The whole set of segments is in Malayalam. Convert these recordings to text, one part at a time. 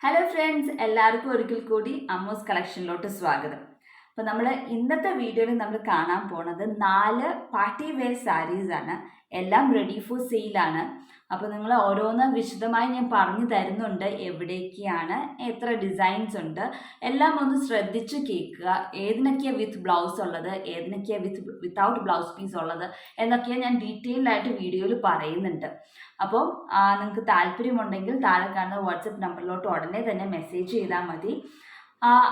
ഹലോ ഫ്രണ്ട്സ്, എല്ലാവർക്കും ഒരിക്കൽ കൂടി അമ്മൂസ് കളക്ഷനിലോട്ട് സ്വാഗതം. അപ്പോൾ നമ്മൾ ഇന്നത്തെ വീഡിയോയിൽ നമ്മൾ കാണാൻ പോണത് 4 പാർട്ടി വെയർ സാരീസ് ആണ്. എല്ലാം റെഡി ഫോർ സെയിലാണ്. അപ്പോൾ നിങ്ങൾ ഓരോന്ന് വിശദമായി ഞാൻ പറഞ്ഞു തരുന്നുണ്ട്. എവിടേക്കാണ്, എത്ര ഡിസൈൻസ് ഉണ്ട്, എല്ലാം ഒന്ന് ശ്രദ്ധിച്ച് കേൾക്കുക. ഏതിനൊക്കെയാണ് വിത്ത് ബ്ലൗസ് ഉള്ളത്, ഏതിനൊക്കെയാണ് വിത്തൗട്ട് ബ്ലൗസ് പീസ് ഉള്ളത് എന്നൊക്കെയാണ് ഞാൻ ഡീറ്റെയിൽഡ് ആയിട്ട് വീഡിയോയിൽ പറയുന്നുണ്ട്. അപ്പോൾ നിങ്ങൾക്ക് താല്പര്യമുണ്ടെങ്കിൽ താഴെ കാണുന്ന വാട്സപ്പ് നമ്പറിലോട്ട് ഉടനെ തന്നെ മെസ്സേജ് ചെയ്താൽ മതി.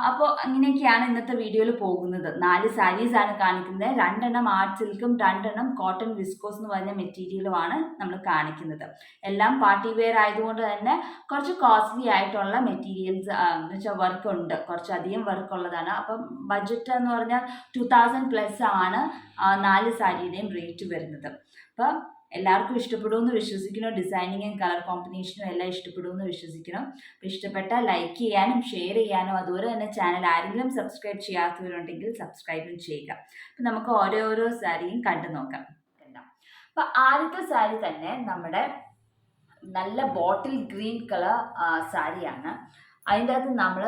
അപ്പോൾ അങ്ങനെയൊക്കെയാണ് ഇന്നത്തെ വീഡിയോയിൽ പോകുന്നത്. 4 സാരീസ് ആണ് കാണിക്കുന്നത്. 2 എണ്ണം ആർട്ട് സിൽക്കും 2 എണ്ണം കോട്ടൺ വിസ്കോസ് എന്ന് പറഞ്ഞ മെറ്റീരിയലുമാണ് നമ്മൾ കാണിക്കുന്നത്. എല്ലാം പാർട്ടി വെയർ ആയതുകൊണ്ട് തന്നെ കുറച്ച് കോസ്റ്റ്ലി ആയിട്ടുള്ള മെറ്റീരിയൽസ് എന്ന് വെച്ചാൽ വർക്ക് ഉണ്ട്, കുറച്ചധികം വർക്ക് ഉള്ളതാണ്. അപ്പം ബഡ്ജറ്റ് എന്ന് പറഞ്ഞാൽ 2000+ ആണ് 4 സാരിയുടെയും റേറ്റ് വരുന്നത്. അപ്പം എല്ലാവർക്കും ഇഷ്ടപ്പെടുമെന്ന് വിശ്വസിക്കണം. ഡിസൈനിങ്ങും കളർ കോമ്പിനേഷനും എല്ലാം ഇഷ്ടപ്പെടുമെന്ന് വിശ്വസിക്കണം. അപ്പോൾ ഇഷ്ടപ്പെട്ടാൽ ലൈക്ക് ചെയ്യാനും ഷെയർ ചെയ്യാനും അതുപോലെ തന്നെ ചാനൽ ആരെങ്കിലും സബ്സ്ക്രൈബ് ചെയ്യാത്തവരുണ്ടെങ്കിൽ സബ്സ്ക്രൈബും ചെയ്യുക. അപ്പം നമുക്ക് ഓരോരോ സാരിയും കണ്ടു നോക്കാം. അപ്പം ആദ്യത്തെ സാരി തന്നെ നമ്മുടെ നല്ല ബോട്ടിൽ ഗ്രീൻ കളർ സാരിയാണ്. അതിൻ്റെ അകത്ത് നമ്മൾ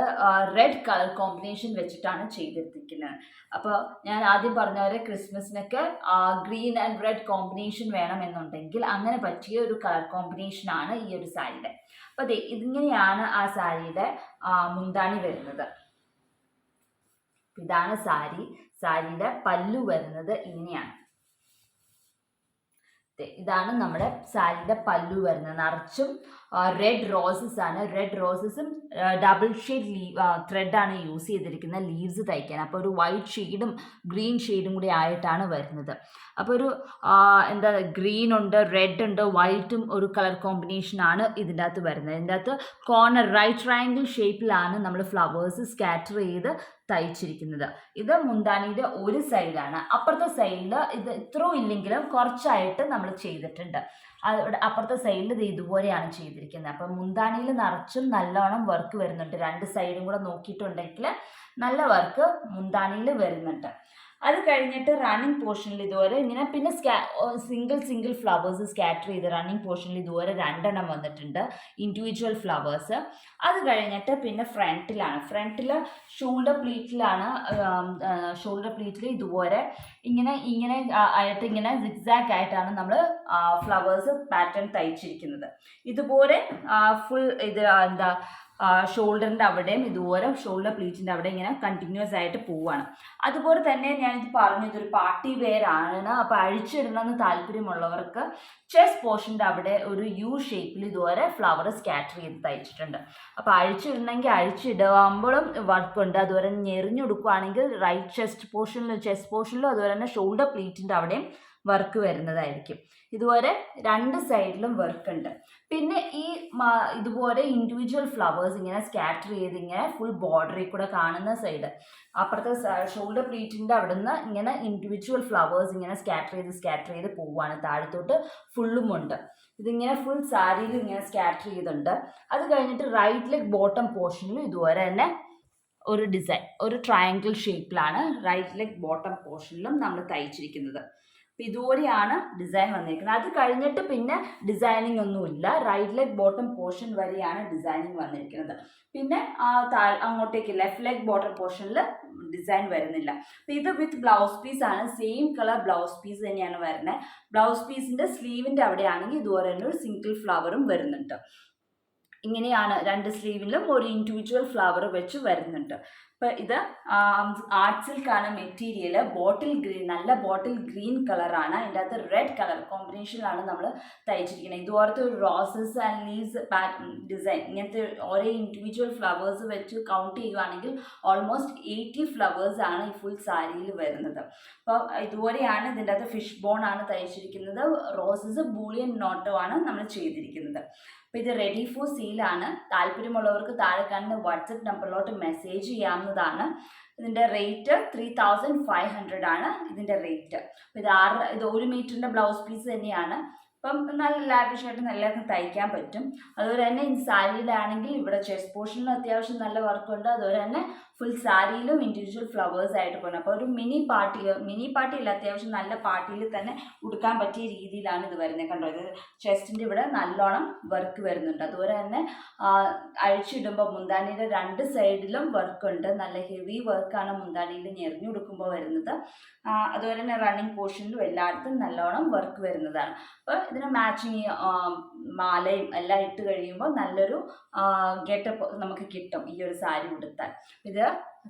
റെഡ് കളർ കോമ്പിനേഷൻ വെച്ചിട്ടാണ് ചെയ്തെടുത്തിരിക്കുന്നത്. അപ്പോൾ ഞാൻ ആദ്യം പറഞ്ഞ പോലെ ക്രിസ്മസിനൊക്കെ ഗ്രീൻ ആൻഡ് റെഡ് കോമ്പിനേഷൻ വേണമെന്നുണ്ടെങ്കിൽ അങ്ങനെ പറ്റിയ ഒരു കളർ കോമ്പിനേഷനാണ് ഈ ഒരു സാരിയുടെ. അപ്പോൾ അതെ, ഇതിങ്ങനെയാണ് ആ സാരിയുടെ മുന്താണി വരുന്നത്. ഇതാണ് സാരിയുടെ പല്ലു വരുന്നത് ഇങ്ങനെയാണ്. ഇതാണ് നമ്മുടെ സാരിയുടെ പല്ലു വരുന്നത്. നിറച്ചും റെഡ് റോസസ് ആണ്. റെഡ് റോസസും ഡബിൾ ഷെയ്ഡ് ത്രെഡാണ് യൂസ് ചെയ്തിരിക്കുന്നത് ലീവ്സ് തയ്ക്കാൻ. അപ്പോൾ ഒരു വൈറ്റ് ഷെയ്ഡും ഗ്രീൻ ഷെയ്ഡും കൂടി ആയിട്ടാണ് വരുന്നത്. അപ്പോൾ ഒരു എന്താ ഗ്രീൻ ഉണ്ട്, റെഡ് ഉണ്ട്, വൈറ്റും ഒരു കളർ കോമ്പിനേഷനാണ് ഇതിൻ്റെ അകത്ത് വരുന്നത്. ഇതിൻ്റെ അകത്ത് കോർണർ റൈറ്റ് ട്രയാങ്കിൾ ഷേപ്പിലാണ് നമ്മൾ ഫ്ലവേഴ്സ് സ്കാറ്റർ ചെയ്ത് തയ്ച്ചിരിക്കുന്നത്. ഇത് മുന്താണിയുടെ ഒരു സൈഡാണ്. അപ്പുറത്തെ സൈഡിൽ ഇത് ഇത്രയും ഇല്ലെങ്കിലും കുറച്ചായിട്ട് നമ്മൾ ചെയ്തിട്ടുണ്ട്. അപ്പുറത്തെ സൈഡിൽ ഇത് ഇതുപോലെയാണ് ചെയ്തിരിക്കുന്നത്. അപ്പം മുന്താണിയിൽ നിറച്ചും നല്ലോണം വർക്ക് വരുന്നുണ്ട്. 2 സൈഡും കൂടെ നോക്കിയിട്ടുണ്ടെങ്കിൽ നല്ല വർക്ക് മുന്താണിയിൽ വരുന്നുണ്ട്. അത് കഴിഞ്ഞിട്ട് റണ്ണിങ് പോർഷനിൽ ഇതുപോലെ ഇങ്ങനെ പിന്നെ സിംഗിൾ ഫ്ലവേഴ്സ് സ്കാറ്റർ ചെയ്ത് റണ്ണിങ് പോർഷനിൽ ഇതുപോലെ 2 എണ്ണം വന്നിട്ടുണ്ട്, ഇൻഡിവിജ്വൽ ഫ്ലവേഴ്സ്. അത് കഴിഞ്ഞിട്ട് പിന്നെ ഫ്രണ്ടിൽ ഷോൾഡർ പ്ലീറ്റിൽ ഇതുപോലെ ഇങ്ങനെ ആയിട്ട് ഇങ്ങനെ സിഗ്സാഗ് ആയിട്ടാണ് നമ്മൾ ഫ്ലവേഴ്സ് പാറ്റേൺ തയ്ച്ചിരിക്കുന്നത്. ഇതുപോലെ ഫുൾ ഇത് എന്താ ഷോൾഡറിൻ്റെ അവിടെയും ഇതുപോലെ ഷോൾഡർ പ്ലീറ്റിൻ്റെ അവിടെ ഇങ്ങനെ കണ്ടിന്യൂസ് ആയിട്ട് പോവുകയാണ്. അതുപോലെ തന്നെ ഞാനിത് പറഞ്ഞു, ഇതൊരു പാർട്ടി വെയർ ആണ്. അപ്പോൾ അഴിച്ചിടണമെന്ന് താല്പര്യമുള്ളവർക്ക് ചെസ്റ്റ് പോർഷൻ്റെ അവിടെ ഒരു യു ഷേപ്പിൽ ഇതുപോലെ ഫ്ലവർ സ്കാറ്റർ ചെയ്ത് തയ്ച്ചിട്ടുണ്ട്. അപ്പോൾ അഴിച്ചിടണമെങ്കിൽ അഴിച്ചിടുമ്പോഴും വർക്കുണ്ട്. അതുപോലെ ഞെറിഞ്ഞെടുക്കുകയാണെങ്കിൽ റൈറ്റ് ചെസ്റ്റ് പോർഷനിലും അതുപോലെ തന്നെ ഷോൾഡർ പ്ലീറ്റിൻ്റെ അവിടെയും വർക്ക് വരുന്നതായിരിക്കും. ഇതുപോലെ 2 സൈഡിലും വർക്ക് ഉണ്ട്. പിന്നെ ഇതുപോലെ ഇൻഡിവിജ്വൽ ഫ്ലവേഴ്സ് ഇങ്ങനെ സ്കാറ്റർ ചെയ്ത് ഇങ്ങനെ ഫുൾ ബോർഡറിൽ കൂടെ കാണുന്ന സൈഡ് അപ്പുറത്തെ ഷോൾഡർ പ്ലീറ്റിൻ്റെ അവിടെ നിന്ന് ഇങ്ങനെ ഇൻഡിവിജ്വൽ ഫ്ലവേഴ്സ് ഇങ്ങനെ സ്കാറ്റർ ചെയ്ത് പോവുകയാണ്. താഴത്തോട്ട് ഫുള്ളും ഉണ്ട്. ഇതിങ്ങനെ ഫുൾ സാരിയിൽ ഇങ്ങനെ സ്കാറ്റർ ചെയ്തിട്ടുണ്ട്. അത് കഴിഞ്ഞിട്ട് റൈറ്റ് ലെഗ് ബോട്ടം പോർഷനിലും ഇതുപോലെ തന്നെ ഒരു ഡിസൈൻ, ഒരു ട്രയാങ്കിൾ ഷേപ്പിലാണ് റൈറ്റ് ലെഗ് ബോട്ടം പോർഷനിലും നമ്മൾ തയ്ച്ചിരിക്കുന്നത്. അപ്പോൾ ഇതുപോലെയാണ് ഡിസൈൻ വന്നിരിക്കുന്നത്. അത് കഴിഞ്ഞിട്ട് പിന്നെ ഡിസൈനിങ് ഒന്നുമില്ല. റൈറ്റ് ലെഗ് ബോട്ടം പോർഷൻ വരെയാണ് ഡിസൈനിങ് വന്നിരിക്കുന്നത്. പിന്നെ അങ്ങോട്ടേക്ക് ലെഫ്റ്റ് ലെഗ് ബോട്ടം പോർഷനിൽ ഡിസൈൻ വരുന്നില്ല. അപ്പോൾ ഇത് വിത്ത് ബ്ലൗസ് പീസ് ആണ്. സെയിം കളർ ബ്ലൗസ് പീസ് തന്നെയാണ് വരുന്നത്. ബ്ലൗസ് പീസിൻ്റെ സ്ലീവിൻ്റെ അവിടെയാണെങ്കിൽ ഇതുപോലെ തന്നെ ഒരു സിംഗിൾ ഫ്ലവറും വരുന്നുണ്ട്. ഇങ്ങനെയാണ് 2 സ്ലീവിലും ഒരു ഇൻഡിവിജ്വൽ ഫ്ലവർ വെച്ച് വരുന്നുണ്ട്. അപ്പോൾ ഇത് ആർട്ട് സിൽക്കാണ് മെറ്റീരിയൽ. നല്ല ബോട്ടിൽ ഗ്രീൻ കളറാണ്. അതിൻ്റെ അകത്ത് റെഡ് കളർ കോമ്പിനേഷനിലാണ് നമ്മൾ തയ്ച്ചിരിക്കുന്നത്. ഇതുപോലത്തെ ഒരു റോസസ് ആൻഡ് ലീവ്സ് ഡിസൈൻ ഇങ്ങനത്തെ ഓരോ ഇൻഡിവിജ്വൽ ഫ്ലവേഴ്സ് വെച്ച് കൗണ്ട് ചെയ്യുകയാണെങ്കിൽ ഓൾമോസ്റ്റ് 80 ഫ്ലവേഴ്സ് ആണ് ഈ ഫുൾ സാരിയിൽ വരുന്നത്. അപ്പോൾ ഇതുപോലെയാണ്. ഇതിൻ്റെ അകത്ത് ഫിഷ് ബോൺ ആണ് തയ്ച്ചിരിക്കുന്നത്. റോസസ് ബൂളിയൻ നോട്ടോ ആണ് നമ്മൾ ചെയ്തിരിക്കുന്നത്. അപ്പോൾ ഇത് റെഡി ഫോർ സെയിലാണ്. താല്പര്യമുള്ളവർക്ക് താഴെ കാണുന്ന വാട്സപ്പ് നമ്പറിലോട്ട് മെസ്സേജ് ചെയ്യാവുന്നതാണ്. ഇതിൻ്റെ റേറ്റ് 3500 ആണ് ഇതിൻ്റെ റേറ്റ്. അപ്പോൾ ഇത് 1 മീറ്ററിൻ്റെ ബ്ലൗസ് പീസ് തന്നെയാണ്. അപ്പം നല്ല ലാവിഷായിട്ട് എല്ലാവർക്കും തയ്ക്കാൻ പറ്റും. അതുപോലെ തന്നെ ഈ സാരിയിലാണെങ്കിൽ ഇവിടെ ചെസ്റ്റ് പോർഷനിലും അത്യാവശ്യം നല്ല വർക്കുണ്ട്. അതുപോലെ തന്നെ ഫുൾ സാരിയിലും ഇൻഡിവിജ്വൽ ഫ്ലവേഴ്സ് ആയിട്ട് പോകുന്നത്. അപ്പോൾ ഒരു മിനി പാർട്ടിയിൽ അത്യാവശ്യം നല്ല പാർട്ടിയിൽ തന്നെ ഉടുക്കാൻ പറ്റിയ രീതിയിലാണ് ഇത് വരുന്നത്. കണ്ടോ, ഇത് ചെസ്റ്റിൻ്റെ ഇവിടെ നല്ലോണം വർക്ക് വരുന്നുണ്ട്. അതുപോലെ തന്നെ അഴിച്ചിടുമ്പോൾ മുന്താണിയുടെ 2 സൈഡിലും വർക്കുണ്ട്. നല്ല ഹെവി വർക്കാണ് മുന്താണിയിൽ ഞെറിഞ്ഞു കൊടുക്കുമ്പോൾ വരുന്നത്. അതുപോലെ തന്നെ റണ്ണിങ് പോർഷനിലും എല്ലായിടത്തും നല്ലോണം വർക്ക് വരുന്നതാണ്. അപ്പോൾ ഇതിന് മാച്ചിങ് മാലയും എല്ലാം ഇട്ട് കഴിയുമ്പോൾ നല്ലൊരു ഗെറ്റപ്പ് നമുക്ക് കിട്ടും ഈ ഒരു സാരി ഉടുത്താൽ. ഇത്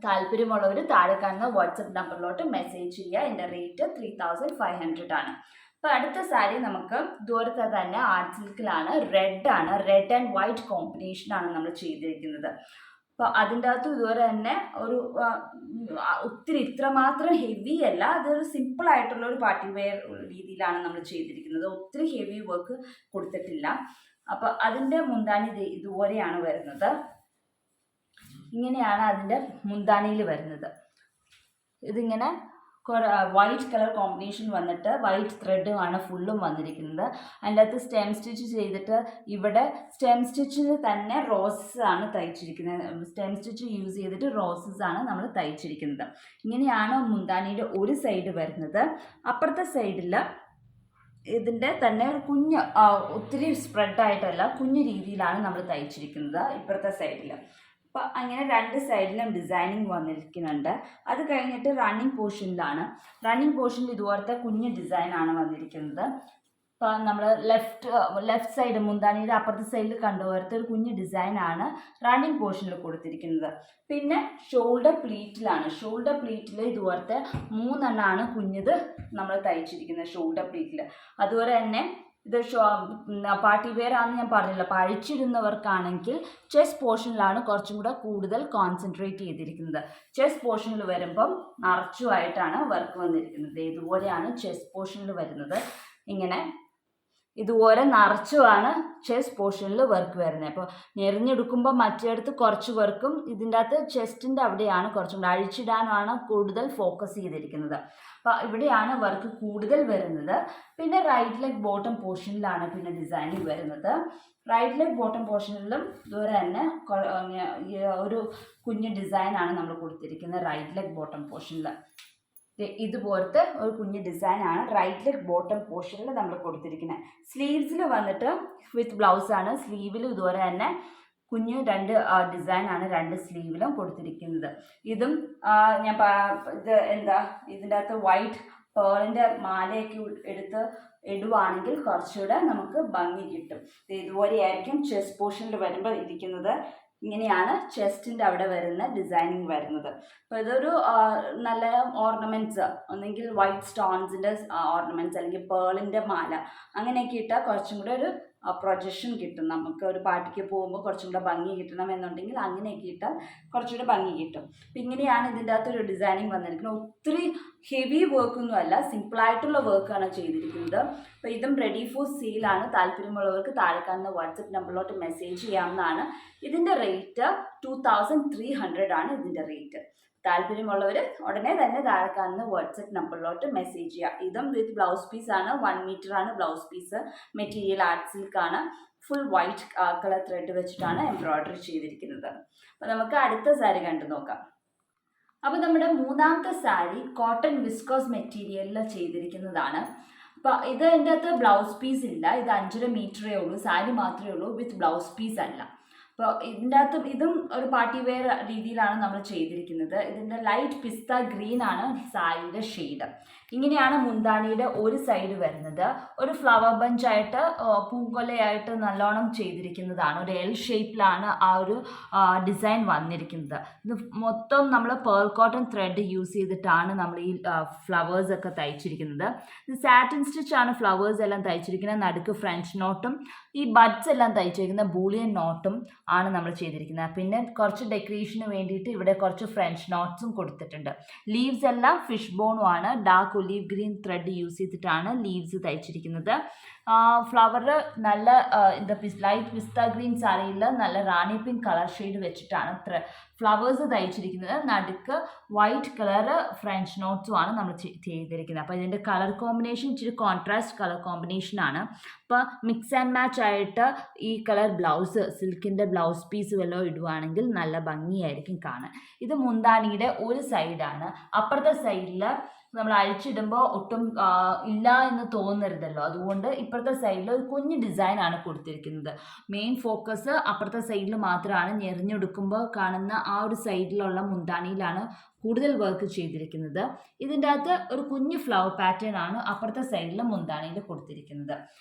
താല്പര്യമുള്ളവർ താഴെ കാണുന്ന വാട്സപ്പ് നമ്പറിലോട്ട് മെസ്സേജ് ചെയ്യുക. എൻ്റെ റേറ്റ് 3500 ആണ്. അപ്പോൾ അടുത്ത സാരി നമുക്ക് ദൂരത്തെ തന്നെ ആർട്ട് സിൽക്കിലാണ്. റെഡ് ആൻഡ് വൈറ്റ് കോമ്പിനേഷനാണ് നമ്മൾ ചെയ്തിരിക്കുന്നത്. അപ്പോൾ അതിൻ്റെ അകത്ത് ഇതുവരെ തന്നെ ഒരു ഒത്തിരി ഇത്രമാത്രം ഹെവി അല്ല, അതൊരു സിമ്പിളായിട്ടുള്ള ഒരു പാർട്ടി വെയർ രീതിയിലാണ് നമ്മൾ ചെയ്തിരിക്കുന്നത്. ഒത്തിരി ഹെവി വർക്ക് കൊടുത്തിട്ടില്ല. അപ്പോൾ അതിൻ്റെ മുന്താണി ഇതുപോലെയാണ് വരുന്നത്. ഇങ്ങനെയാണ് അതിൻ്റെ മുന്താണിയിൽ വരുന്നത്. ഇതിങ്ങനെ വൈറ്റ് കളർ കോമ്പിനേഷൻ വന്നിട്ട് വൈറ്റ് ത്രെഡുമാണ് ഫുള്ളും വന്നിരിക്കുന്നത്. അതിൻ്റെ അകത്ത് സ്റ്റെം സ്റ്റിച്ച് ചെയ്തിട്ട് ഇവിടെ സ്റ്റെം സ്റ്റിച്ചിൽ തന്നെ റോസസ് ആണ് തയ്ച്ചിരിക്കുന്നത്. സ്റ്റെം സ്റ്റിച്ച് യൂസ് ചെയ്തിട്ട് റോസസ് ആണ് നമ്മൾ തയ്ച്ചിരിക്കുന്നത്. ഇങ്ങനെയാണ് മുന്താണിയുടെ ഒരു സൈഡ് വരുന്നത്. അപ്പുറത്തെ സൈഡിൽ ഇതിൻ്റെ തന്നെ ഒരു കുഞ്ഞ് ഒത്തിരി സ്പ്രെഡായിട്ടല്ല, കുഞ്ഞു രീതിയിലാണ് നമ്മൾ തയ്ച്ചിരിക്കുന്നത് ഇപ്പുറത്തെ സൈഡിൽ. അപ്പോൾ അങ്ങനെ 2 സൈഡിലും ഡിസൈനിങ് വന്നിരിക്കുന്നുണ്ട്. അത് കഴിഞ്ഞിട്ട് റണ്ണിങ് പോർഷനിൽ ഇതുപോലത്തെ കുഞ്ഞ് ഡിസൈനാണ് വന്നിരിക്കുന്നത്. ഇപ്പോൾ നമ്മൾ ലെഫ്റ്റ് സൈഡ് മുന്താണിയുടെ അപ്പുറത്തെ സൈഡിൽ കണ്ടുപോലത്തെ ഒരു കുഞ്ഞ് ഡിസൈനാണ് റണ്ണിങ് പോർഷനിൽ കൊടുത്തിരിക്കുന്നത്. പിന്നെ ഷോൾഡർ പ്ലീറ്റിൽ ഇതുപോലത്തെ 3 എണ്ണമാണ് കുഞ്ഞത് നമ്മൾ തയ്ച്ചിരിക്കുന്നത് ഷോൾഡർ പ്ലീറ്റിൽ. അതുപോലെ തന്നെ ഇത് പാർട്ടി വെയർ ആണെന്ന് ഞാൻ പറഞ്ഞില്ല. അപ്പോൾ അഴിച്ചിടുന്നവർക്കാണെങ്കിൽ ചെസ്റ്റ് പോർഷനിലാണ് കുറച്ചും കൂടെ കൂടുതൽ കോൺസെൻട്രേറ്റ് ചെയ്തിരിക്കുന്നത്. ചെസ്റ്റ് പോർഷനിൽ വരുമ്പം നിറച്ചുമായിട്ടാണ് വർക്ക് വന്നിരിക്കുന്നത്. ഇതുപോലെയാണ് ചെസ്റ്റ് പോർഷനിൽ വരുന്നത്. ഇങ്ങനെ ഇതുപോലെ നിറച്ചുമാണ് ചെസ്റ്റ് പോർഷനിൽ വർക്ക് വരുന്നത്. അപ്പോൾ ഞെറിഞ്ഞെടുക്കുമ്പോൾ മറ്റേടത്ത് കുറച്ച് വർക്കും ഇതിൻ്റെ അകത്ത് ചെസ്റ്റിൻ്റെ അവിടെയാണ് കുറച്ചും കൂടെ അഴിച്ചിടാനാണ് കൂടുതൽ ഫോക്കസ് ചെയ്തിരിക്കുന്നത്. അപ്പോൾ ഇവിടെയാണ് വർക്ക് കൂടുതൽ വരുന്നത്. പിന്നെ റൈറ്റ് ലെഗ് ബോട്ടം പോർഷനിലാണ് പിന്നെ ഡിസൈനിങ് വരുന്നത്. റൈറ്റ് ലെഗ് ബോട്ടം പോർഷനിലും ഇതുവരെ തന്നെ ഒരു കുഞ്ഞ് ഡിസൈനാണ് നമ്മൾ കൊടുത്തിരിക്കുന്നത്. റൈറ്റ് ലെഗ് ബോട്ടം പോർഷനിൽ ഇതുപോലത്തെ ഒരു കുഞ്ഞ് ഡിസൈനാണ് റൈറ്റ് ലെഗ് ബോട്ടം പോർഷനിൽ നമ്മൾ കൊടുത്തിരിക്കുന്നത്. സ്ലീവ്സിൽ വന്നിട്ട് വിത്ത് ബ്ലൗസാണ്. സ്ലീവിലും ഇതുപോലെ തന്നെ കുഞ്ഞ് 2 ഡിസൈനാണ് 2 സ്ലീവിലും കൊടുത്തിരിക്കുന്നത്. ഇതും ഇതിൻ്റെ അകത്ത് വൈറ്റ് പേളിൻ്റെ മാലയൊക്കെ എടുത്ത് ഇടുവാണെങ്കിൽ കുറച്ചുകൂടെ നമുക്ക് ഭംഗി കിട്ടും. ഇതുപോലെയായിരിക്കും ചെസ്റ്റ് പോർഷനിൽ വരുമ്പോൾ ഇരിക്കുന്നത്. ഇങ്ങനെയാണ് ചെസ്റ്റിൻ്റെ അവിടെ വരുന്ന ഡിസൈനിങ് വരുന്നത്. അപ്പോൾ ഇതൊരു നല്ല ഓർണമെൻറ്റ്സ്, ഒന്നെങ്കിൽ വൈറ്റ് സ്റ്റോൺസിൻ്റെ ഓർണമെൻറ്റ്സ് അല്ലെങ്കിൽ പേളിൻ്റെ മാല അങ്ങനെയൊക്കെ ഇട്ടാൽ കുറച്ചും കൂടെ ഒരു പ്രൊജക്ഷൻ കിട്ടും. നമുക്ക് ഒരു പാർട്ടിക്ക് പോകുമ്പോൾ കുറച്ചും കൂടെ ഭംഗി കിട്ടണം എന്നുണ്ടെങ്കിൽ അങ്ങനെയൊക്കെ ഇട്ടാൽ കുറച്ചുകൂടെ ഭംഗി കിട്ടും. അപ്പം ഇങ്ങനെയാണ് ഇതിൻ്റെ അകത്തൊരു ഡിസൈനിങ് വന്നിരിക്കുന്നത്. ഒത്തിരി ഹെവി വർക്കൊന്നും അല്ല, സിമ്പിളായിട്ടുള്ള വർക്കാണ് ചെയ്തിരിക്കുന്നത്. അപ്പോൾ ഇതും റെഡി ഫോർ സെയിലാണ്. താല്പര്യമുള്ളവർക്ക് താഴെ കാണുന്ന വാട്സപ്പ് നമ്പറിലോട്ട് മെസ്സേജ് ചെയ്യാവുന്നതാണ്. ഇതിൻ്റെ റേറ്റ് 2300 ആണ് ഇതിൻ്റെ റേറ്റ്. താല്പര്യമുള്ളവർ ഉടനെ തന്നെ താഴെ കാണുന്ന വാട്സപ്പ് നമ്പറിലോട്ട് മെസ്സേജ് ചെയ്യുക. ഇതും വിത്ത് ബ്ലൗസ് പീസാണ്. 1 മീറ്ററാണ് ബ്ലൗസ് പീസ്. മെറ്റീരിയൽ ആർട്ട് സിൽക്കാണ്. ഫുൾ വൈറ്റ് കളർ ത്രെഡ് വെച്ചിട്ടാണ് എംബ്രോയിഡറി ചെയ്തിരിക്കുന്നത്. അപ്പോൾ നമുക്ക് അടുത്ത സാരി കണ്ടു നോക്കാം. അപ്പോൾ നമ്മുടെ മൂന്നാമത്തെ സാരി കോട്ടൺ വിസ്കോസ് മെറ്റീരിയലിൽ ചെയ്തിരിക്കുന്നതാണ്. അപ്പോൾ ഇതിൻ്റെ അകത്ത് ബ്ലൗസ് പീസ് ഇല്ല. ഇത് 5.5 മീറ്ററേ ഉള്ളൂ. സാരി മാത്രമേ ഉള്ളൂ, വിത്ത് ബ്ലൗസ് പീസ് അല്ല. അപ്പോൾ ഇതിൻ്റെ അകത്തും ഇതും ഒരു പാർട്ടി വെയർ രീതിയിലാണ് നമ്മൾ ചെയ്തിരിക്കുന്നത്. ഇതിൻ്റെ ലൈറ്റ് പിസ്ത ഗ്രീൻ ആണ് സാരിയുടെ ഷെയ്ഡ്. ഇങ്ങനെയാണ് മുന്താണിയുടെ ഒരു സൈഡ് വരുന്നത്. ഒരു ഫ്ലവർ ബഞ്ചായിട്ട് പൂങ്കൊലയായിട്ട് നല്ലോണം ചെയ്തിരിക്കുന്നതാണ്. ഒരു എൽ ഷേപ്പിലാണ് ആ ഒരു ഡിസൈൻ വന്നിരിക്കുന്നത്. ഇത് മൊത്തം നമ്മൾ പേൾ കോട്ടൺ ത്രെഡ് യൂസ് ചെയ്തിട്ടാണ് നമ്മൾ ഈ ഫ്ലവേഴ്സൊക്കെ തയ്ച്ചിരിക്കുന്നത്. ഇത് സാറ്റിൻ സ്റ്റിച്ചാണ് ഫ്ലവേഴ്സ് എല്ലാം തയ്ച്ചിരിക്കുന്നത്. നടുക്ക് ഫ്രഞ്ച് നോട്ടും ഈ ബഡ്സ് എല്ലാം തയ്ച്ചിരിക്കുന്ന ബൂളിയൻ നോട്ടും ആണ് നമ്മൾ ചെയ്തിരിക്കുന്നത്. പിന്നെ കുറച്ച് ഡെക്കറേഷന് വേണ്ടിയിട്ട് ഇവിടെ കുറച്ച് ഫ്രഞ്ച് നോട്ട്സും കൊടുത്തിട്ടുണ്ട്. ലീവ്സ് എല്ലാം ഫിഷ് ബോണും ആണ്. Dark olive green thread use ചെയ്തിട്ടാണ് ലീവ്സ് തയ്ച്ചിരിക്കുന്നത്. ഫ്ലവർ നല്ല എന്താ ലൈറ്റ് പിസ്ത ഗ്രീൻ സാരിയിൽ നല്ല റാണി പിങ്ക് കളർ ഷെയ്ഡ് വെച്ചിട്ടാണ് ഫ്ലവേഴ്സ് തയ്ച്ചിരിക്കുന്നത്. നടുക്ക് വൈറ്റ് കളർ ഫ്രഞ്ച് നോട്ട്സും ആണ് നമ്മൾ ചെയ്തിരിക്കുന്നത്. അപ്പോൾ ഇതിൻ്റെ കളർ കോമ്പിനേഷൻ ഇച്ചിരി കോൺട്രാസ്റ്റ് കളർ കോമ്പിനേഷനാണ്. അപ്പോൾ മിക്സ് ആൻഡ് മാച്ച് ആയിട്ട് ഈ കളർ ബ്ലൗസ് സിൽക്കിൻ്റെ ബ്ലൗസ് പീസ് വല്ലതും ഇടുവാണെങ്കിൽ നല്ല ഭംഗിയായിരിക്കും കാണാൻ. ഇത് മുന്താണിയുടെ ഒരു സൈഡാണ്. അപ്പുറത്തെ സൈഡിൽ നമ്മൾ അഴിച്ചിടുമ്പോൾ ഒട്ടും ഇല്ല എന്ന് തോന്നരുതല്ലോ, അതുകൊണ്ട് ഇപ്പുറത്തെ സൈഡിൽ ഒരു കുഞ്ഞ് ഡിസൈനാണ് കൊടുത്തിരിക്കുന്നത്. മെയിൻ ഫോക്കസ് അപ്പുറത്തെ സൈഡിൽ മാത്രമാണ്. ഞെറിഞ്ഞെടുക്കുമ്പോൾ കാണുന്ന ആ ഒരു സൈഡിലുള്ള മുന്താണിയിലാണ് കൂടുതൽ വർക്ക് ചെയ്തിരിക്കുന്നത്. ഇതിൻ്റെ അകത്ത് ഒരു കുഞ്ഞ് ഫ്ലവർ പാറ്റേൺ ആണ് അപ്പുറത്തെ സൈഡിൽ മുന്താണിയിൽ കൊടുത്തിരിക്കുന്നത്.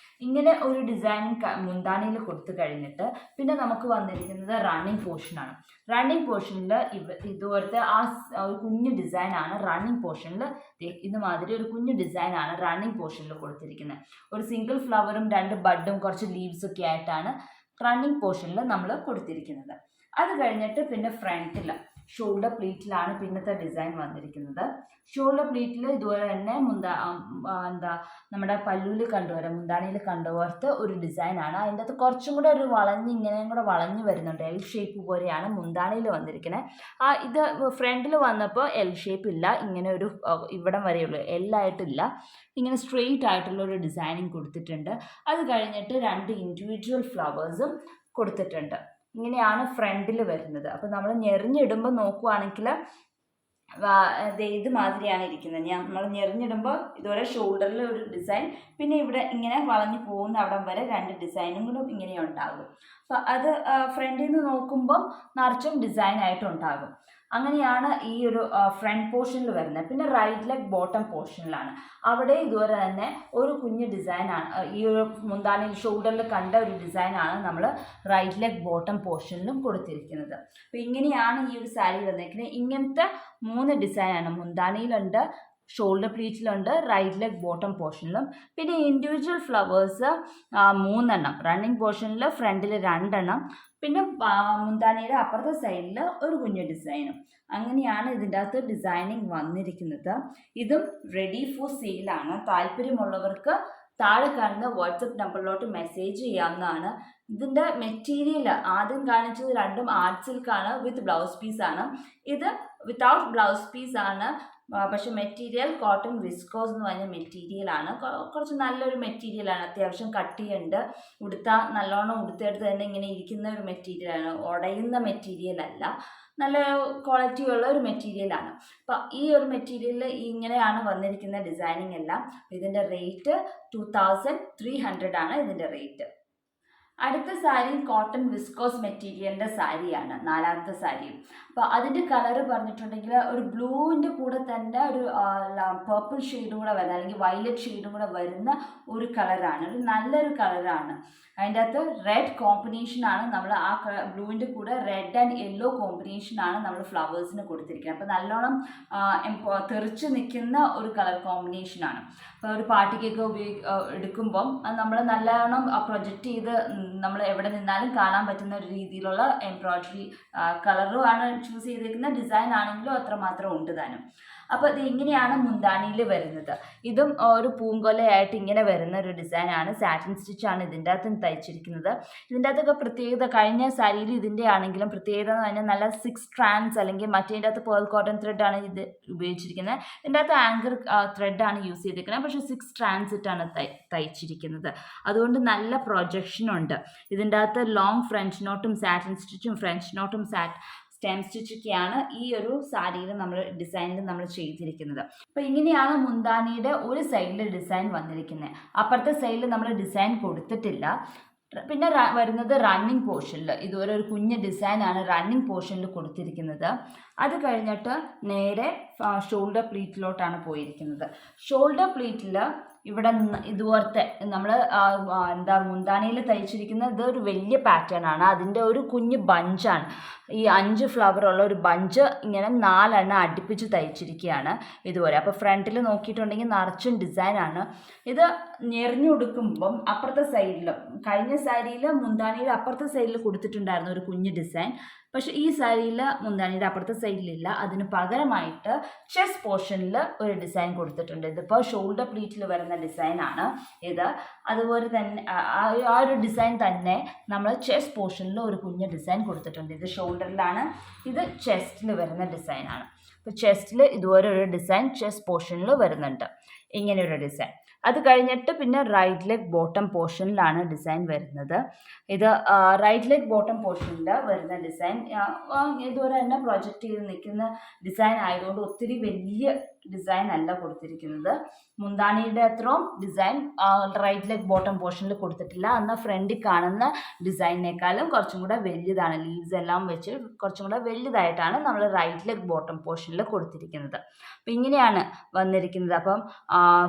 ഇങ്ങനെ ഒരു ഡിസൈനിങ് മുന്താണിയിൽ കൊടുത്തു കഴിഞ്ഞിട്ട് പിന്നെ നമുക്ക് വന്നിരിക്കുന്നത് റണ്ണിങ് പോർഷനാണ്. റണ്ണിങ് പോർഷനിൽ ഇതുപോലത്തെ ഒരു കുഞ്ഞ് ഡിസൈനാണ് റണ്ണിങ് പോർഷനിൽ. ഇതുമാതിരി ഒരു കുഞ്ഞ് ഡിസൈനാണ് റണ്ണിങ് പോർഷനിൽ കൊടുത്തിരിക്കുന്നത്. ഒരു സിംഗിൾ ഫ്ലവറും 2 ബഡും കുറച്ച് ലീവ്സൊക്കെ ആയിട്ടാണ് റണ്ണിങ് പോർഷനിൽ നമ്മൾ കൊടുത്തിരിക്കുന്നത്. അത് കഴിഞ്ഞിട്ട് പിന്നെ ഫ്രണ്ടിൽ ഷോൾഡർ പ്ലീറ്റിലാണ് പിന്നത്തെ ഡിസൈൻ വന്നിരിക്കുന്നത്. ഷോൾഡർ പ്ലീറ്റിൽ ഇതുപോലെ തന്നെ നമ്മുടെ പല്ലുവിൽ കണ്ടുവരാം, മുന്താണിയിൽ കണ്ടുപോലത്തെ ഒരു ഡിസൈനാണ്. അതിൻ്റെ അകത്ത് കുറച്ചും കൂടെ ഒരു ഇങ്ങനെയും കൂടെ വളഞ്ഞു വരുന്നുണ്ട്. എൽ ഷേപ്പ് പോലെയാണ് മുന്താണിയിൽ വന്നിരിക്കുന്നത്. ഇത് ഫ്രണ്ടിൽ വന്നപ്പോൾ എൽ ഷേപ്പ് ഇല്ല, ഇങ്ങനെ ഒരു ഇവിടം വരെയുള്ളൂ, എല്ലായിട്ടില്ല, ഇങ്ങനെ സ്ട്രെയിറ്റ് ആയിട്ടുള്ള ഒരു ഡിസൈനിങ് കൊടുത്തിട്ടുണ്ട്. അത് കഴിഞ്ഞിട്ട് 2 ഇൻഡിവിജ്വൽ ഫ്ലവേഴ്സും കൊടുത്തിട്ടുണ്ട്. ഇങ്ങനെയാണ് ഫ്രണ്ടിൽ വരുന്നത്. അപ്പോൾ നമ്മൾ ഞെറിഞ്ഞിടുമ്പോൾ നോക്കുവാണെങ്കിൽ ഇത് മാതിരിയാണ് ഇരിക്കുന്നത്. നമ്മൾ ഞെറിഞ്ഞിടുമ്പോൾ ഇതുപോലെ ഷോൾഡറിൽ ഒരു ഡിസൈൻ, പിന്നെ ഇവിടെ ഇങ്ങനെ വളഞ്ഞു പോകുന്ന അവിടം വരെ 2 ഡിസൈനും കൂടെ ഇങ്ങനെ ഉണ്ടാകും. അപ്പോൾ അത് ഫ്രണ്ടിൽ നിന്ന് നോക്കുമ്പം നിറച്ചും ഡിസൈനായിട്ടുണ്ടാകും. അങ്ങനെയാണ് ഈ ഒരു ഫ്രണ്ട് പോർഷനിൽ വരുന്നത്. പിന്നെ റൈറ്റ് ലെഗ് ബോട്ടം പോർഷനിലാണ്, അവിടെ ഇതുപോലെ തന്നെ ഒരു കുഞ്ഞ് ഡിസൈനാണ്. ഈ ഒരു മുന്താണിയിൽ ഷോൾഡറിൽ കണ്ട ഒരു ഡിസൈനാണ് നമ്മൾ റൈറ്റ് ലെഗ് ബോട്ടം പോർഷനിലും കൊടുത്തിരിക്കുന്നത്. അപ്പോൾ ഇങ്ങനെയാണ് ഈ ഒരു സാരി വന്നിരിക്കുന്നത്. ഇങ്ങനത്തെ 3 ഡിസൈനാണ്. മുന്താണിയിലുണ്ട്, ഷോൾഡർ പ്ലീറ്റിലുണ്ട്, റൈറ്റ് ലെഗ് ബോട്ടം പോർഷനിലും. പിന്നെ ഇൻഡിവിജ്വൽ ഫ്ലവേഴ്സ് 3 എണ്ണം. റണ്ണിങ് പോർഷനിൽ ഫ്രണ്ടിൽ 2 എണ്ണം, പിന്നെ മുന്താണിയുടെ അപ്പുറത്തെ സൈഡിൽ ഒരു കുഞ്ഞ് ഡിസൈനും. അങ്ങനെയാണ് ഇതിൻ്റെ അകത്ത് ഡിസൈനിങ് വന്നിരിക്കുന്നത്. ഇതും റെഡി ഫോർ സെയിലാണ്. താല്പര്യമുള്ളവർക്ക് താഴെ കാണുന്ന വാട്സപ്പ് നമ്പറിലോട്ട് മെസ്സേജ് ചെയ്യാവുന്നതാണ്. ഇതിൻ്റെ മെറ്റീരിയൽ ആദ്യം കാണിച്ചത് 2ഉം ആർട്ട് സിൽക്കാണ്, വിത്ത് ബ്ലൗസ് പീസാണ്. ഇത് വിത്തൗട്ട് ബ്ലൗസ് പീസാണ്, പക്ഷെ മെറ്റീരിയൽ കോട്ടൺ വിസ്കോസ് എന്ന് പറഞ്ഞ മെറ്റീരിയലാണ്. കുറച്ച് നല്ലൊരു മെറ്റീരിയലാണ്, അത്യാവശ്യം കട്ടിയുണ്ട്. നല്ലോണം ഉടുത്തെടുത്ത് തന്നെ ഇങ്ങനെ ഇരിക്കുന്ന ഒരു മെറ്റീരിയലാണ്, ഉടയുന്ന മെറ്റീരിയലല്ല, നല്ല ക്വാളിറ്റി ഉള്ള ഒരു മെറ്റീരിയലാണ്. അപ്പോൾ ഈ ഒരു മെറ്റീരിയലിൽ ഇങ്ങനെയാണ് വന്നിരിക്കുന്ന ഡിസൈനിങ് എല്ലാം. ഇതിൻ്റെ റേറ്റ് 2300 ആണ് ഇതിൻ്റെ റേറ്റ്. അടുത്ത സാരി കോട്ടൺ വിസ്കോസ് മെറ്റീരിയലിൻ്റെ സാരിയാണ്, 4ാമത്തെ സാരിയും. അപ്പോൾ അതിൻ്റെ കളറ് പറഞ്ഞിട്ടുണ്ടെങ്കിൽ ഒരു ബ്ലൂവിൻ്റെ കൂടെ തന്നെ ഒരു പർപ്പിൾ ഷെയ്ഡും കൂടെ വരുന്ന, അല്ലെങ്കിൽ വയലറ്റ് ഷെയ്ഡും കൂടെ വരുന്ന ഒരു കളറാണ്. ഒരു നല്ലൊരു കളറാണ്. അതിൻ്റെ അകത്ത് റെഡ് കോമ്പിനേഷനാണ് നമ്മൾ ആ ബ്ലൂവിൻ്റെ കൂടെ റെഡ് ആൻഡ് യെല്ലോ കോമ്പിനേഷനാണ് നമ്മൾ ഫ്ലവേഴ്സിന് കൊടുത്തിരിക്കുന്നത്. അപ്പോൾ നല്ലോണം തെറിച്ച് നിൽക്കുന്ന ഒരു കളർ കോമ്പിനേഷനാണ്. അപ്പോൾ ഒരു പാർട്ടിക്കൊക്കെ എടുക്കുമ്പം അത് നമ്മൾ നല്ലോണം പ്രൊജക്റ്റ് ചെയ്ത് നമ്മൾ എവിടെ നിന്നാലും കാണാൻ പറ്റുന്ന ഒരു രീതിയിലുള്ള എംബ്രോയിഡറി കളറുമാണ് ചൂസ് ചെയ്തിരിക്കുന്ന. ഡിസൈൻ ആണെങ്കിലും അത്രമാത്രം ഉണ്ട് താനും. അപ്പോൾ ഇത് ഇങ്ങനെയാണ് മുന്താണിയിൽ വരുന്നത്. ഇതും ഒരു പൂങ്കൊലയായിട്ട് ഇങ്ങനെ വരുന്ന ഒരു ഡിസൈനാണ്. സാറ്റിൻ സ്റ്റിച്ചാണ് ഇതിൻ്റെ അകത്ത് തയ്ച്ചിരിക്കുന്നത്. ഇതിൻ്റെ അകത്തൊക്കെ പ്രത്യേകത, കഴിഞ്ഞ സാരിയിൽ ഇതിൻ്റെ ആണെങ്കിലും പ്രത്യേകത എന്ന് പറഞ്ഞാൽ നല്ല 6 സ്ട്രാൻഡ്സ് അല്ലെങ്കിൽ മറ്റേതിൻ്റെ അകത്ത് പേൾ കോട്ടൺ ത്രെഡാണ് ഇത് ഉപയോഗിച്ചിരിക്കുന്നത്. ഇതിൻ്റെ അകത്ത് ആങ്കർ ത്രെഡാണ് യൂസ് ചെയ്തിരിക്കുന്നത്, പക്ഷേ 6 സ്ട്രാൻഡ്സ് ഇട്ടാണ് തയ്ച്ചിരിക്കുന്നത്. അതുകൊണ്ട് നല്ല പ്രൊജക്ഷനുണ്ട്. ഇതിൻ്റെ അകത്ത് ലോങ് ഫ്രഞ്ച് നോട്ടും സാറ്റിൻ സ്റ്റിച്ചും ഫ്രഞ്ച് നോട്ടും സ്റ്റെം സ്റ്റിച്ചൊക്കെയാണ് ഈ ഒരു സാരിയിൽ ഡിസൈനിൽ നമ്മൾ ചെയ്തിരിക്കുന്നത്. അപ്പോൾ ഇങ്ങനെയാണ് മുന്താണിയുടെ ഒരു സൈഡിൽ ഡിസൈൻ വന്നിരിക്കുന്നത്. അപ്പുറത്തെ സൈഡിൽ നമ്മൾ ഡിസൈൻ കൊടുത്തിട്ടില്ല. പിന്നെ വരുന്നത് റണ്ണിങ് പോർഷനിൽ ഇതുപോലെ ഒരു കുഞ്ഞ് ഡിസൈനാണ് റണ്ണിങ് പോർഷനിൽ കൊടുത്തിരിക്കുന്നത്. അത് കഴിഞ്ഞിട്ട് നേരെ ഷോൾഡർ പ്ലീറ്റിലോട്ടാണ് പോയിരിക്കുന്നത്. ഷോൾഡർ പ്ലീറ്റിൽ ഇവിടെ ഇതുപോലത്തെ നമ്മൾ മുന്താണിയിൽ തയ്ച്ചിരിക്കുന്നത് ഇതൊരു വലിയ പാറ്റേൺ ആണ്. അതിൻ്റെ ഒരു കുഞ്ഞ് ബഞ്ചാണ്. ഈ 5 ഫ്ലവറുള്ള ഒരു ബഞ്ച് ഇങ്ങനെ 4 എണ്ണം അടുപ്പിച്ച് തയ്ച്ചിരിക്കുകയാണ് ഇതുപോലെ. അപ്പോൾ ഫ്രണ്ടിൽ നോക്കിയിട്ടുണ്ടെങ്കിൽ നിറച്ചും ഡിസൈനാണ്. ഇത് ഞെറിഞ്ഞു കൊടുക്കുമ്പം അപ്പുറത്തെ സൈഡിൽ കഴിഞ്ഞ സാരിയിൽ മുന്താണിയുടെ അപ്പുറത്തെ സൈഡിൽ കൊടുത്തിട്ടുണ്ടായിരുന്നു ഒരു കുഞ്ഞ് ഡിസൈൻ. പക്ഷെ ഈ സാരിയിൽ മുന്താണിയുടെ അപ്പുറത്തെ സൈഡിലില്ല. അതിന് പകരമായിട്ട് ചെസ്റ്റ് പോർഷനിൽ ഒരു ഡിസൈൻ കൊടുത്തിട്ടുണ്ട്. ഇതിപ്പോൾ ഷോൾഡർ പ്ലീറ്റിൽ വരുന്ന ഡിസൈനാണ് ഇത്. അതുപോലെ തന്നെ ആ ഒരു ഡിസൈൻ തന്നെ നമ്മൾ ചെസ്റ്റ് പോർഷനിൽ ഒരു കുഞ്ഞ് ഡിസൈൻ കൊടുത്തിട്ടുണ്ട്. ഇത് ഷോൾഡറിലാണ്, ഇത് ചെസ്റ്റിൽ വരുന്ന ഡിസൈനാണ്. അപ്പോൾ ചെസ്റ്റിൽ ഇതുപോലെ ഒരു ഡിസൈൻ ചെസ്റ്റ് പോർഷനിൽ വരുന്നുണ്ട്, ഇങ്ങനെയൊരു ഡിസൈൻ. അത് കഴിഞ്ഞിട്ട് പിന്നെ റൈറ്റ് ലെഗ് ബോട്ടം പോർഷനിലാണ് ഡിസൈൻ വരുന്നത്. ഇത് റൈറ്റ് ലെഗ് ബോട്ടം പോർഷനിൽ വരുന്ന ഡിസൈൻ ഇതുപോലെ തന്നെ പ്രൊജക്റ്റ് ചെയ്ത് നിൽക്കുന്ന ഡിസൈൻ ആയതുകൊണ്ട് ഒത്തിരി വലിയ ഡിസൈൻ അല്ല കൊടുത്തിരിക്കുന്നത്. മുന്താണിയുടെ അത്രയും ഡിസൈൻ റൈറ്റ് ലെഗ് ബോട്ടം പോർഷനിൽ കൊടുത്തിട്ടില്ല. എന്നാൽ ഫ്രണ്ടിൽ കാണുന്ന ഡിസൈനിനേക്കാളും കുറച്ചും കൂടെ വലുതാണ്. ലീവ്സ് എല്ലാം വെച്ച് കുറച്ചും കൂടെ വലുതായിട്ടാണ് നമ്മൾ റൈറ്റ് ലെഗ് ബോട്ടം പോർഷനിൽ കൊടുത്തിരിക്കുന്നത്. അപ്പം ഇങ്ങനെയാണ് വന്നിരിക്കുന്നത്. അപ്പം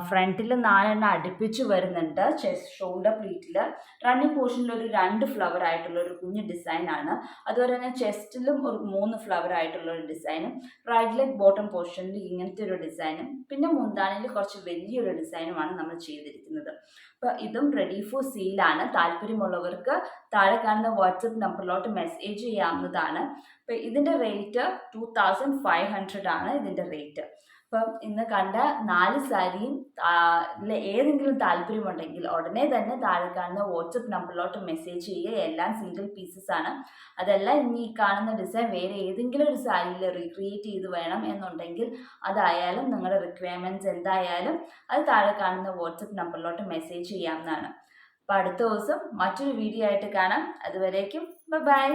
ഫ്രണ്ടിൽ 4 എണ്ണം അടുപ്പിച്ച് വരുന്നുണ്ട്. ഷോൾഡർ പ്ലീറ്റിൽ റണ്ണിങ് പോർഷനിൽ ഒരു 2 ഫ്ലവർ ആയിട്ടുള്ള ഒരു കുഞ്ഞ് ഡിസൈനാണ്. അതുപോലെ തന്നെ ചെസ്റ്റിലും ഒരു 3 ഫ്ലവർ ആയിട്ടുള്ള ഒരു ഡിസൈനും റൈറ്റ് ലെഗ് ബോട്ടം പോർഷനിൽ ഇങ്ങനത്തെ ഒരു ഡിസൈനും പിന്നെ മുന്താണിയിൽ കുറച്ച് വലിയൊരു ഡിസൈനുമാണ് നമ്മൾ ചെയ്തിരിക്കുന്നത്. അപ്പോൾ ഇതും റെഡി ഫോർ സെയിലാണ്. താല്പര്യമുള്ളവർക്ക് താഴെ കാണുന്ന വാട്സപ്പ് നമ്പറിലോട്ട് മെസ്സേജ് ചെയ്യാവുന്നതാണ്. അപ്പോൾ ഇതിൻ്റെ റേറ്റ് 2500 ആണ് ഇതിൻ്റെ റേറ്റ്. അപ്പം ഇന്ന് കണ്ട 4 സാരിയും ഏതെങ്കിലും താല്പര്യമുണ്ടെങ്കിൽ ഉടനെ തന്നെ താഴെ കാണുന്ന വാട്സപ്പ് നമ്പറിലോട്ട് മെസ്സേജ് ചെയ്യുക. എല്ലാം സിംഗിൾ പീസസ് ആണ്. അതെല്ലാം ഇനി ഈ കാണുന്ന ഡിസൈൻ വേറെ ഏതെങ്കിലും ഒരു സാരിയിൽ റീക്രിയേറ്റ് ചെയ്ത് വേണം എന്നുണ്ടെങ്കിൽ അതായാലും നിങ്ങളുടെ റിക്വയർമെൻറ്റ്സ് എന്തായാലും അത് താഴെ കാണുന്ന വാട്സപ്പ് നമ്പറിലോട്ട് മെസ്സേജ് ചെയ്യാവുന്നതാണ്. അപ്പോൾ അടുത്ത ദിവസം മറ്റൊരു വീഡിയോ ആയിട്ട് കാണാം. അതുവരേക്കും ബൈ.